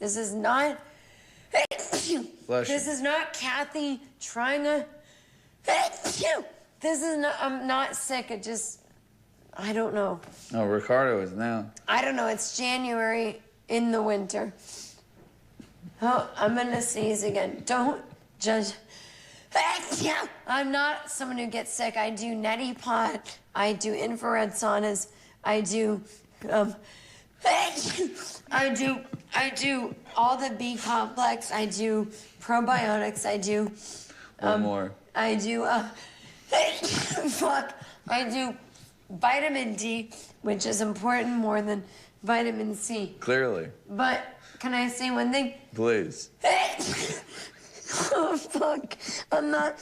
This is not. This is not Kathy trying to. This is not. I'm not sick. It just. I don't know. Oh, Ricardo is now. I don't know. It's January in the winter. Oh, I'm gonna sneeze again. Don't judge. I'm not someone who gets sick. I do neti pot. I do infrared saunas. I do. I do all the B complex. I do probiotics. I do. One more. I do. Fuck. I do vitamin D, which is important more than vitamin C. Clearly. But can I say one thing? Please. Oh, fuck. I'm not.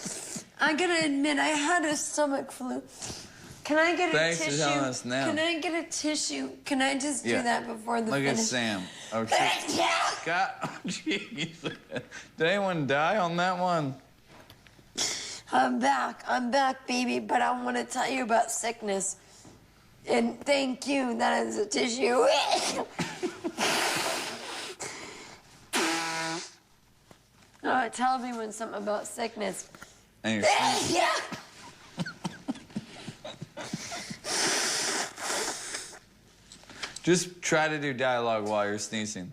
I gotta admit, I had a stomach flu. Can I get a Thanks tissue? for telling us now. Can I get a tissue? Can I just do that before the Look finish? at Sam. Okay. God, oh, jeez. Did anyone die on that one? I'm back, baby, but I want to tell you about sickness. And thank you, that is a tissue. Tell me something about sickness. And you're sneezing. Just try to do dialogue while you're sneezing.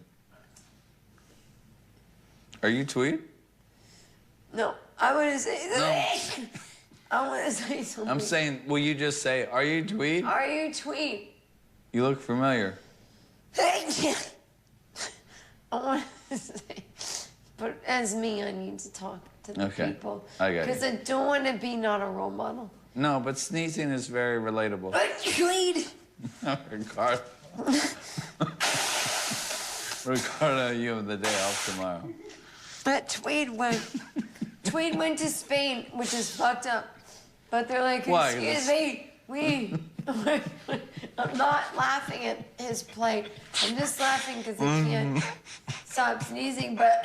Are you Tweed? No, I want to say No. I want to say something. I'm saying, will you just say, are you Tweed? Are you Tweed? You look familiar. I want to say, but as me, I need to talk to the people. I got you. Because I don't want to be not a role model. No, but sneezing is very relatable. Tweed! Ricardo. Ricardo, you have the day off tomorrow. But Tweed went to Spain, which is fucked up. But they're like, excuse me, I'm not laughing at his plight. I'm just laughing because I can't stop sneezing. But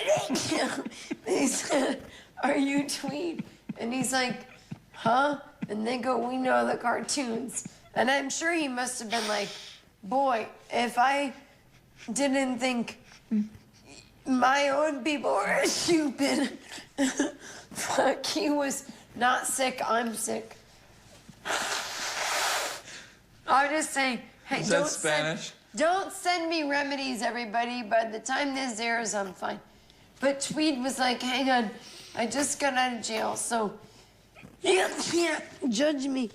they said, are you Tweed? And he's like, huh? And they go, we know the cartoons. And I'm sure he must have been like, boy, if I didn't think my own people were stupid. Fuck, he was not sick, I'm sick. I'm just saying, hey, Is that Spanish? Don't send me remedies, everybody. By the time this airs, I'm fine. But Tweed was like, hang on, I just got out of jail, so you can't judge me.